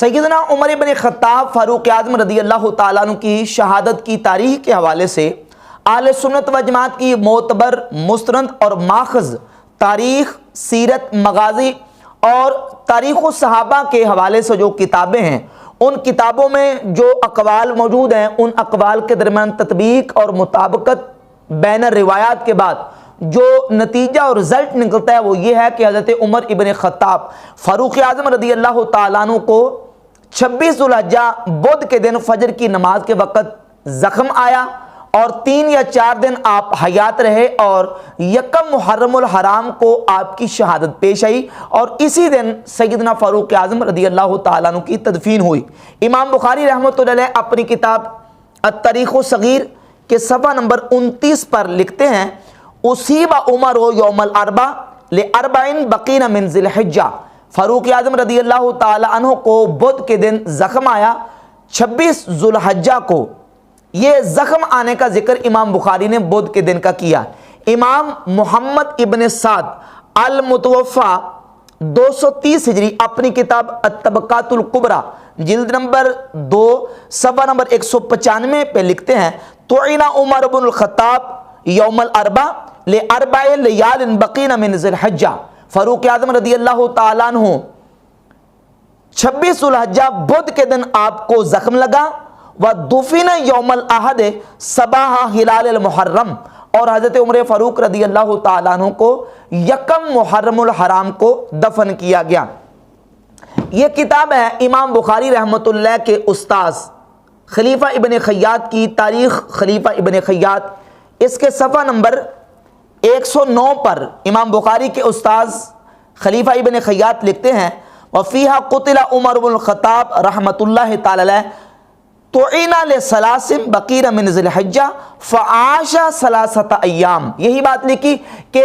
سیدنا عمر ابن خطاب فاروق اعظم رضی اللہ تعالیٰ عنہ کی شہادت کی تاریخ کے حوالے سے اہل سنت و جماعت کی معتبر مستند اور ماخذ تاریخ، سیرت، مغازی اور تاریخ الصحابہ کے حوالے سے جو کتابیں ہیں، ان کتابوں میں جو اقوال موجود ہیں، ان اقوال کے درمیان تطبیق اور مطابقت بین روایات کے بعد جو نتیجہ اور رزلٹ نکلتا ہے وہ یہ ہے کہ حضرت عمر ابن خطاب فاروق اعظم رضی اللہ تعالیٰ عنہ کو 26 ذو الحجہ بدھ کے دن فجر کی نماز کے وقت زخم آیا اور 3 یا 4 دن آپ حیات رہے اور یکم محرم الحرام کو آپ کی شہادت پیش آئی اور اسی دن سیدنا فاروق اعظم رضی اللہ تعالیٰ عنہ کی تدفین ہوئی۔ امام بخاری رحمۃ اللہ علیہ اپنی کتاب التاریخ الصغیر کے صفحہ نمبر 29 پر لکھتے ہیں، اصیب عمر یوم الاربع لاربعین بقین من ذی الحجہ، فاروق اعظم رضی اللہ تعالیٰ عنہ کو بدھ کے دن زخم آیا 26 ذو الحجہ کو۔ یہ زخم آنے کا ذکر امام بخاری نے بدھ کے دن کا کیا۔ امام محمد ابن سعد المتوفا 230 ہجری اپنی کتاب الطبقات الکبریٰ جلد نمبر 2 صفحہ نمبر 195 پہ لکھتے ہیں، طعن عمر بن الخطاب یوم الاربع لاربع لیال بقین من ذی الحجہ، فاروق اعظم رضی اللہ تعالیٰ عنہ 26 ذو الحجہ بدھ کے دن آپ کو زخم لگا، ودفن یوم الاحد صباح ہلال المحرم، اور حضرت عمر فاروق رضی اللہ تعالیٰ عنہ کو یکم محرم الحرام کو دفن کیا گیا۔ یہ کتاب ہے امام بخاری رحمۃ اللہ کے استاذ خلیفہ ابن خیاط کی تاریخ خلیفہ ابن خیاط، اس کے صفحہ نمبر 109 پر امام بخاری کے استاذ خلیفہ ابن خیاط لکھتے ہیں، وفیہا قتل عمر بن الخطاب رحمۃ اللہ تعالی علیہ طعن لثلاث بقین من ذی الحجہ فعاش 3 ایام۔ یہی بات لکھی کہ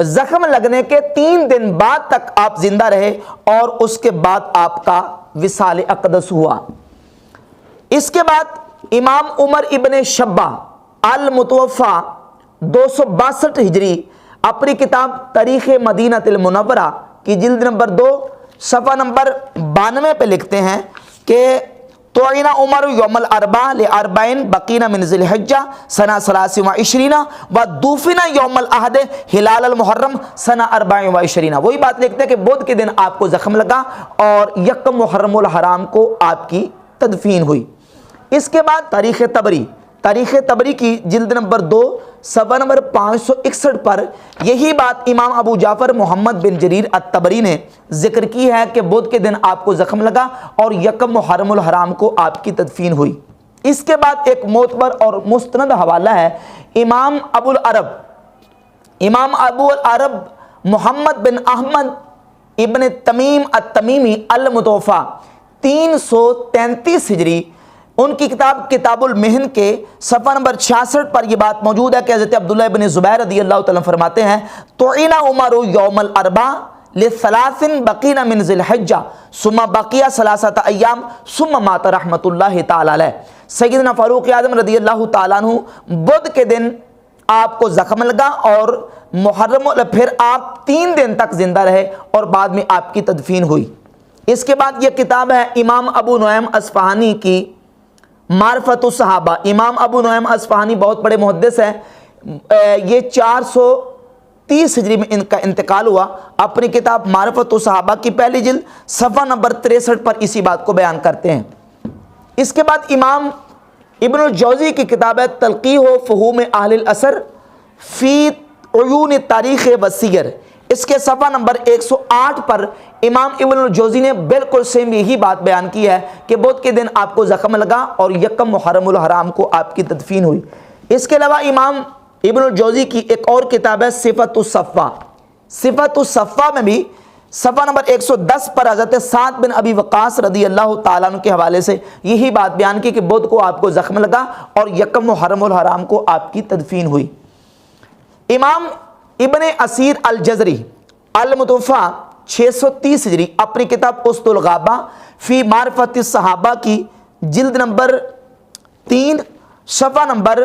زخم لگنے کے 3 دن بعد تک آپ زندہ رہے اور اس کے بعد آپ کا وصال اقدس ہوا۔ اس کے بعد امام عمر ابن شبہ المتوفا 262 ہجری اپنی کتاب تاریخ مدینہ المنورہ کی جلد نمبر 2 صفحہ نمبر 92 پہ لکھتے ہیں کہ طعن عمر یوم الاربع لاربعین بقین من ذی الحجہ سنہ 23 ودفن یوم الاحد ہلال المحرم سنہ 24۔ وہی بات لکھتے ہیں کہ بدھ کے دن آپ کو زخم لگا اور یکم محرم الحرام کو آپ کی تدفین ہوئی۔ اس کے بعد تاریخ تبری کی جلد نمبر 2 صفحہ نمبر 561 پر یہی بات امام ابو جعفر محمد بن جریر الطبری نے ذکر کی ہے کہ بدھ کے دن آپ کو زخم لگا اور یکم محرم الحرام کو آپ کی تدفین ہوئی۔ اس کے بعد ایک معتبر اور مستند حوالہ ہے امام ابو العرب محمد بن احمد ابن تمیم التمیمی المتوفا 333 ہجری، ان کی کتاب المہن کے صفحہ نمبر 66 پر یہ بات موجود ہے کہ حضرت عبداللہ ابن زبیر رضی اللہ تعالیٰ فرماتے ہیں، طعن عمر یوم الاربع لثلاث بقین من ذی الحجہ ثم بقی 3 ایام ثم مات رحمۃ اللہ تعالیٰ علیہ۔ سیدنا فاروق اعظم رضی اللہ تعالیٰ عنہ بدھ کے دن آپ کو زخم لگا اور پھر آپ 3 دن تک زندہ رہے اور بعد میں آپ کی تدفین ہوئی۔ اس کے بعد یہ کتاب ہے امام ابو نعیم اصفہانی کی معرفت الصحابہ۔ امام ابو نعیم اصفہانی بہت بڑے محدث ہیں، یہ 430 ہجری میں ان کا انتقال ہوا۔ اپنی کتاب معرفت الصحابہ کی پہلی جلد صفحہ نمبر 63 پر اسی بات کو بیان کرتے ہیں۔ اس کے بعد امام ابن الجوزی کی کتاب ہے تلقیح و فہوم اہل الاثر فی عیون تاریخ وسیر، اس کے صفحہ نمبر 108 پر امام ابن الجوزی نے بالکل سیم یہی بات بیان کی ہے کہ بدھ کے دن آپ کو زخم لگا اور یکم محرم الحرام کو آپ کی تدفین ہوئی۔ اس کے علاوہ امام ابن الجوزی کی ایک اور کتاب ہے صفت الصفہ میں بھی صفحہ نمبر 110 پر حضرت سعد بن ابی وقاص رضی اللہ تعالیٰ عنہ کے حوالے سے یہی بات بیان کی کہ بدھ کو آپ کو زخم لگا اور یکم محرم الحرام کو آپ کی تدفین ہوئی۔ امام ابن اسیر الجزری المتوفا 630 ہجری اپنی کتاب اسد الغابہ فی معرفت الصحابہ کی جلد نمبر 3 صفحہ نمبر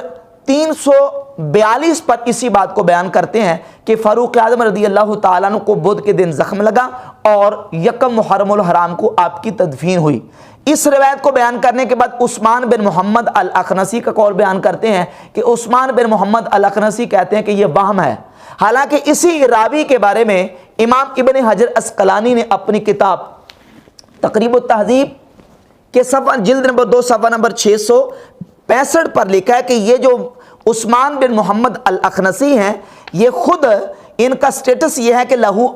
42 پر اسی بات کو بیان کرتے ہیں کہ فاروق اعظم رضی اللہ تعالیٰ عنہ کو بدھ کے دن زخم لگا اور یکم محرم الحرام کو آپ کی تدفین ہوئی۔ اس روایت کو بیان کرنے کے بعد عثمان بن محمد الاخنسی کا قول بیان کرتے ہیں کہ عثمان بن محمد الاخنسی کہتے ہیں کہ یہ وہم ہے۔ حالانکہ اسی راوی کے بارے میں امام ابن حجر اسقلانی نے اپنی کتاب تقریب التہذیب کے جلد نمبر 2 صفحہ نمبر 665 پر لکھا ہے کہ یہ جو عثمان بن محمد الاخنسی ہیں، یہ خود ان کا سٹیٹس یہ ہے کہ لہو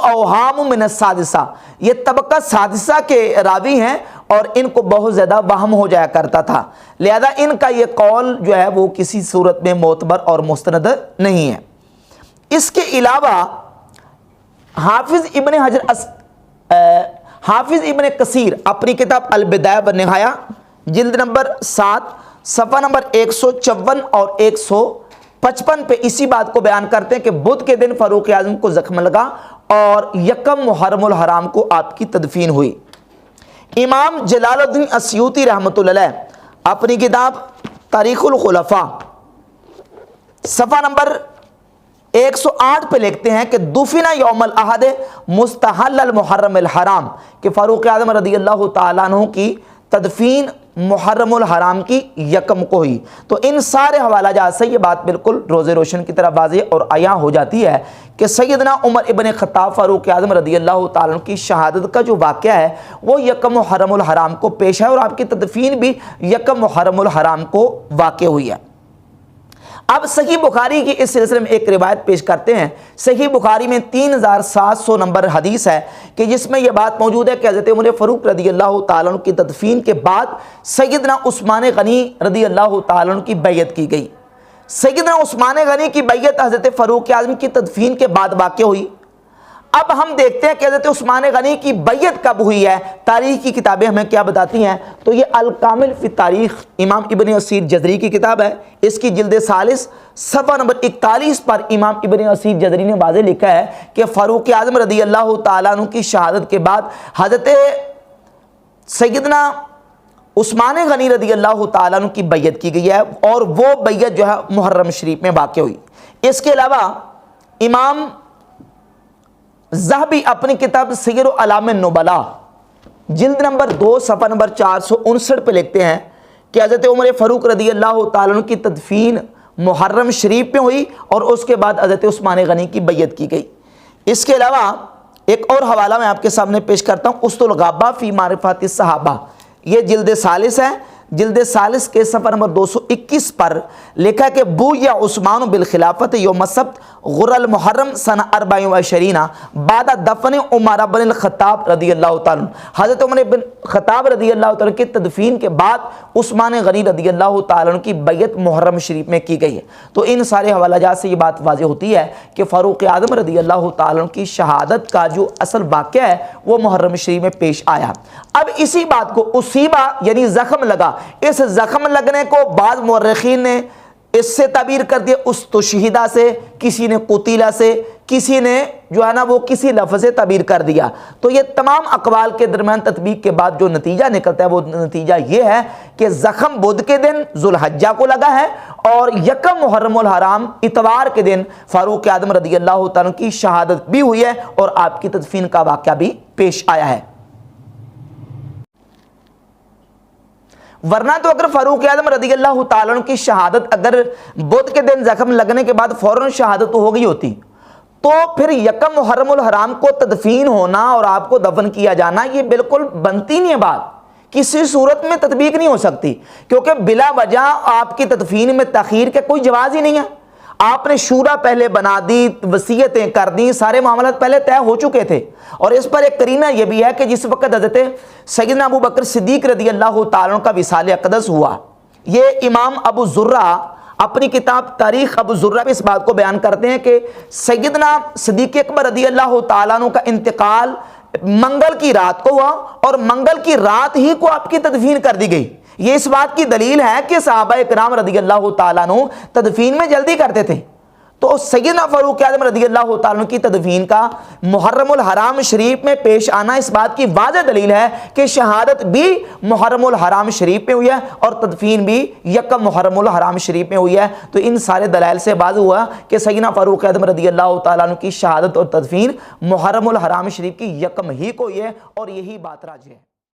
اوہام من السادسہ، یہ طبقہ سادسہ کے راوی ہیں اور ان کو بہت زیادہ وہم ہو جایا کرتا تھا، لہذا ان کا یہ قول جو ہے وہ کسی صورت میں معتبر اور مستند نہیں ہے۔ اس کے علاوہ حافظ ابن کثیر اپنی کتاب البدایہ والنہایہ جلد نمبر 7 صفحہ نمبر 154 اور 155 پہ اسی بات کو بیان کرتے ہیں کہ بدھ کے دن فاروق اعظم کو زخم لگا اور یکم محرم الحرام کو آپ کی تدفین ہوئی۔ امام جلال الدین السیوطی رحمۃ اللہ علیہ اپنی کتاب تاریخ الخلفاء صفحہ نمبر 108 پہ لکھتے ہیں کہ دفن یوم الاحد مستحل المحرم الحرام، کہ فاروق اعظم رضی اللہ تعالیٰ عنہ کی تدفین محرم الحرام کی یکم کو ہوئی۔ تو ان سارے حوالہ جات سے یہ بات بالکل روز روشن کی طرح واضح اور عیاں ہو جاتی ہے کہ سیدنا عمر ابن خطاب فاروق اعظم رضی اللہ تعالیٰ عنہ کی شہادت کا جو واقعہ ہے وہ یکم محرم الحرام کو پیش ہے اور آپ کی تدفین بھی یکم محرم الحرام کو واقع ہوئی ہے۔ اب صحیح بخاری کی اس سلسلے میں ایک روایت پیش کرتے ہیں۔ صحیح بخاری میں 3700 نمبر حدیث ہے کہ جس میں یہ بات موجود ہے کہ حضرت عمر فاروق رضی اللہ تعالیٰ عنہ کی تدفین کے بعد سیدنا عثمان غنی رضی اللہ تعالیٰ عنہ کی بیعت کی گئی۔ سیدنا عثمان غنی کی بیعت حضرت فاروق اعظم کی تدفین کے بعد واقع ہوئی۔ اب ہم دیکھتے ہیں کہ حضرت عثمان غنی کی بیعت کب ہوئی ہے، تاریخ کی کتابیں ہمیں کیا بتاتی ہیں، تو یہ الکامل فی تاریخ امام ابن اسیر جزری کی کتاب ہے، اس کی جلد 40 صفحہ نمبر 41 پر امام ابن اسیر جزری نے واضح لکھا ہے کہ فاروق اعظم رضی اللہ تعالیٰ عنہ کی شہادت کے بعد حضرت سیدنا عثمان غنی رضی اللہ تعالیٰ عنہ کی بیعت کی گئی ہے اور وہ بیعت جو ہے محرم شریف میں واقع ہوئی۔ اس کے علاوہ امام ذہبی اپنی کتاب سیر اعلام النبلاء جلد نمبر 2 صفحہ نمبر 459 پہ لکھتے ہیں کہ حضرت عمر فاروق رضی اللہ تعالیٰ عنہ کی تدفین محرم شریف میں ہوئی اور اس کے بعد حضرت عثمان غنی کی بیعت کی گئی۔ اس کے علاوہ ایک اور حوالہ میں آپ کے سامنے پیش کرتا ہوں، اسد الغابہ فی معرفت الصحابہ، یہ جلد 40 ہے، جلد 40 کے صفحہ نمبر 221 پر لکھا کہ بو یا عثمان بالخلافت یوم السبت غر المحرم سنہ 24 بعد دفن عمر بن الخطاب رضی اللہ تعالیٰ عنہ، حضرت عمر بن خطاب رضی اللہ تعالیٰ عنہ کی تدفین کے بعد عثمان غنی رضی اللہ تعالیٰ عنہ کی بیعت محرم شریف میں کی گئی ہے۔ تو ان سارے حوالہ جات سے یہ بات واضح ہوتی ہے کہ فاروق اعظم رضی اللہ تعالیٰ عنہ کی شہادت کا جو اصل واقعہ ہے وہ محرم شریف میں پیش آیا۔ اب اسی بات کو اصیبہ یعنی زخم لگا، اس زخم لگنے کو بعض مورخین نے اس سے تعبیر کر دیا استشہدہ سے، کسی نے قتیلہ سے، کسی نے جو ہے نا وہ کسی لفظ سے تعبیر کر دیا۔ تو یہ تمام اقوال کے درمیان تطبیق کے بعد جو نتیجہ نکلتا ہے وہ نتیجہ یہ ہے کہ زخم بدھ کے دن ذوالحجہ کو لگا ہے اور یکم محرم الحرام اتوار کے دن فاروق اعظم رضی اللہ تعالیٰ کی شہادت بھی ہوئی ہے اور آپ کی تدفین کا واقعہ بھی پیش آیا ہے۔ ورنہ تو اگر فاروق اعظم رضی اللہ تعالیٰ عنہ کی شہادت اگر بدھ کے دن زخم لگنے کے بعد فوراً شہادت ہو گئی ہوتی تو پھر یکم محرم الحرام کو تدفین ہونا اور آپ کو دفن کیا جانا یہ بالکل بنتی نہیں ہے، بات کسی صورت میں تطبیق نہیں ہو سکتی، کیونکہ بلا وجہ آپ کی تدفین میں تاخیر کے کوئی جواز ہی نہیں ہے۔ آپ نے شورا پہلے بنا دی، وصیتیں کر دی، سارے معاملات پہلے طے ہو چکے تھے، اور اس پر ایک قرینہ یہ بھی ہے کہ جس وقت حضرت سیدنا ابو بکر صدیق رضی اللہ تعالیٰ عنہ کا وصال اقدس ہوا، یہ امام ابو زرہ اپنی کتاب تاریخ ابو زرہ میں اس بات کو بیان کرتے ہیں کہ سیدنا صدیق اکبر رضی اللہ تعالیٰ عنہ کا انتقال منگل کی رات کو ہوا اور منگل کی رات ہی کو آپ کی تدفین کر دی گئی۔ یہ اس بات کی دلیل ہے کہ صحابہ کرام رضی اللہ تعالیٰ عنہ تدفین میں جلدی کرتے تھے، تو سیدنا فاروق اعظم رضی اللہ تعالیٰ عنہ کی تدفین کا محرم الحرام شریف میں پیش آنا اس بات کی واضح دلیل ہے کہ شہادت بھی محرم الحرام شریف میں ہوئی ہے اور تدفین بھی یکم محرم الحرام شریف میں ہوئی ہے. تو ان سارے دلائل سے واضح ہوا کہ سیدنا فاروق اعظم رضی اللہ تعالیٰ عنہ کی شہادت اور تدفین محرم الحرام شریف کی یکم ہی کو ہوئی ہے اور یہی بات راجح ہے.